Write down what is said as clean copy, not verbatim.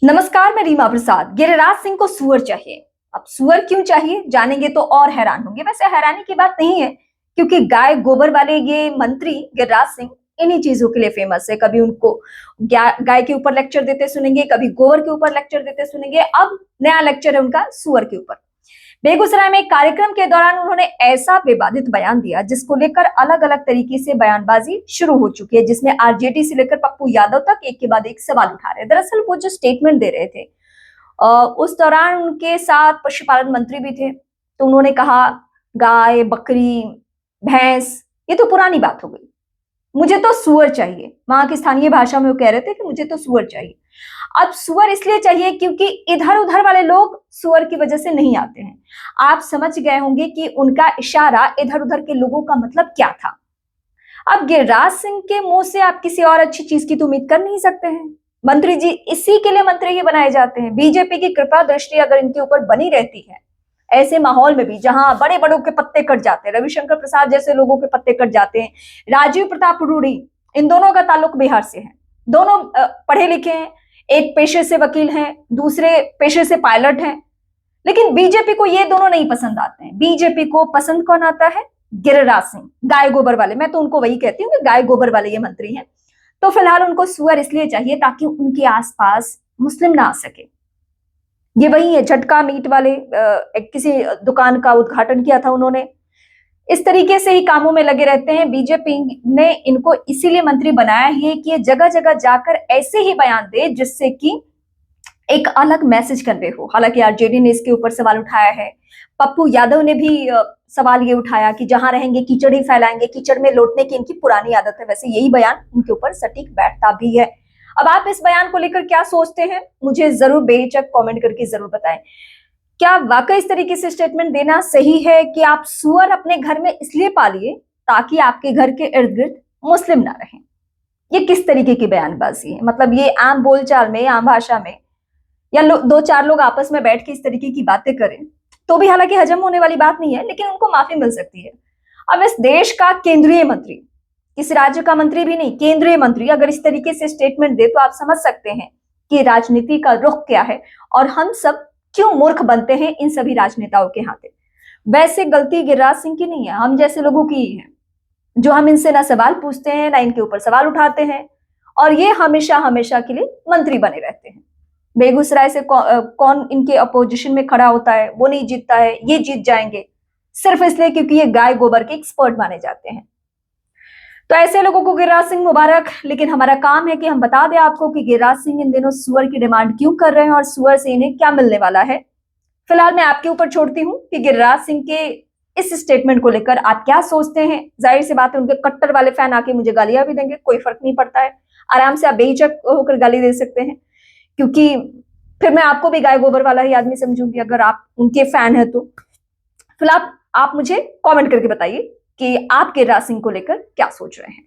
नमस्कार, मैं रीमा प्रसाद। गिरिराज सिंह को सुअर चाहिए। अब सुअर क्यों चाहिए जानेंगे तो और हैरान होंगे। वैसे हैरानी की बात नहीं है, क्योंकि गाय गोबर वाले ये मंत्री गिरिराज सिंह इन्हीं चीजों के लिए फेमस है। कभी उनको गाय के ऊपर लेक्चर देते सुनेंगे, कभी गोबर के ऊपर लेक्चर देते सुनेंगे। अब नया लेक्चर है उनका सुअर के ऊपर। बेगूसराय में एक कार्यक्रम के दौरान उन्होंने ऐसा विवादित बयान दिया जिसको लेकर अलग अलग तरीके से बयानबाजी शुरू हो चुकी है, जिसमें आरजेडी से लेकर पप्पू यादव तक एक के बाद एक सवाल उठा रहे हैं। दरअसल वो जो स्टेटमेंट दे रहे थे, उस दौरान उनके साथ पशुपालन मंत्री भी थे। तो उन्होंने कहा गाय, बकरी, भैंस ये तो पुरानी बात हो गई, मुझे तो सुअर चाहिए। वहां की स्थानीय भाषा में वो कह रहे थे कि मुझे तो सुअर चाहिए। अब सुअर इसलिए चाहिए क्योंकि इधर उधर वाले लोग सुअर की वजह से नहीं आते हैं। आप समझ गए होंगे कि उनका इशारा इधर उधर के लोगों का मतलब क्या था। अब गिरिराज सिंह के मुंह से आप किसी और अच्छी चीज की तो उम्मीद कर नहीं सकते हैं। मंत्री जी इसी के लिए मंत्री ही बनाए जाते हैं। बीजेपी की कृपा दृष्टि अगर इनके ऊपर बनी रहती है, ऐसे माहौल में भी जहां बड़े बड़ों के पत्ते कट जाते हैं, रविशंकर प्रसाद जैसे लोगों के पत्ते कट जाते हैं, राजीव प्रताप रूडी, इन दोनों का ताल्लुक बिहार से है। दोनों पढ़े लिखे हैं, एक पेशे से वकील हैं, दूसरे पेशे से पायलट हैं। लेकिन बीजेपी को ये दोनों नहीं पसंद आते हैं। बीजेपी को पसंद कौन आता है? गिरिराज सिंह, गाय गोबर वाले। मैं तो उनको वही कहती हूँ कि गाय गोबर वाले ये मंत्री हैं। तो फिलहाल उनको सुअर इसलिए चाहिए ताकि उनके आसपास मुस्लिम ना आ सके। ये वही है झटका मीट वाले, किसी दुकान का उद्घाटन किया था उन्होंने। इस तरीके से ही कामों में लगे रहते हैं। बीजेपी ने इनको इसीलिए मंत्री बनाया है कि ये जगह जगह जाकर ऐसे ही बयान दे जिससे कि एक अलग मैसेज कन्वे हो। हालांकि आरजेडी ने इसके ऊपर सवाल उठाया है। पप्पू यादव ने भी सवाल ये उठाया कि जहां रहेंगे कीचड़ ही फैलाएंगे, कीचड़ में लौटने की इनकी पुरानी आदत है। वैसे यही बयान उनके ऊपर सटीक बैठता भी है। अब आप इस बयान को लेकर क्या सोचते हैं, मुझे जरूर बेहिचक कमेंट करके जरूर बताएं। क्या वाकई इस तरीके से स्टेटमेंट देना सही है कि आप सुअर अपने घर में इसलिए पालिए ताकि आपके घर के इर्द गिर्द मुस्लिम ना रहें? ये किस तरीके की बयानबाजी है? मतलब ये आम बोलचाल में, आम भाषा में, या दो चार लोग आपस में बैठ के इस तरीके की बातें करें तो भी हालांकि हजम होने वाली बात नहीं है, लेकिन उनको माफी मिल सकती है। अब इस देश का केंद्रीय मंत्री, किसी राज्य का मंत्री भी नहीं, केंद्रीय मंत्री अगर इस तरीके से स्टेटमेंट दे तो आप समझ सकते हैं कि राजनीति का रुख क्या है और हम सब क्यों मूर्ख बनते हैं इन सभी राजनेताओं के हाथे। वैसे गलती गिरिराज सिंह की नहीं है, हम जैसे लोगों की ही है, जो हम इनसे ना सवाल पूछते हैं ना इनके ऊपर सवाल उठाते हैं, और ये हमेशा हमेशा के लिए मंत्री बने रहते हैं। बेगूसराय से कौन इनके अपोजिशन में खड़ा होता है, वो नहीं जीतता है, ये जीत जाएंगे सिर्फ इसलिए क्योंकि ये गाय गोबर के एक्सपर्ट माने जाते हैं। तो ऐसे लोगों को गिरिराज सिंह मुबारक। लेकिन हमारा काम है कि हम बता दें आपको कि गिरिराज सिंह इन दिनों सुअर की डिमांड क्यों कर रहे हैं और सुअर से इन्हें क्या मिलने वाला है। फिलहाल मैं आपके ऊपर छोड़ती हूँ कि गिरिराज सिंह के इस स्टेटमेंट को लेकर आप क्या सोचते हैं। जाहिर सी बात है उनके कट्टर वाले फैन आके मुझे गालियां भी देंगे, कोई फर्क नहीं पड़ता है। आराम से आप बेहिचक होकर गाली दे सकते हैं, क्योंकि फिर मैं आपको भी गाय गोबर वाला ही आदमी समझूंगी अगर आप उनके फैन है तो। फिलहाल आप मुझे कमेंट करके बताइए कि आप गिरिराज सिंह को लेकर क्या सोच रहे हैं।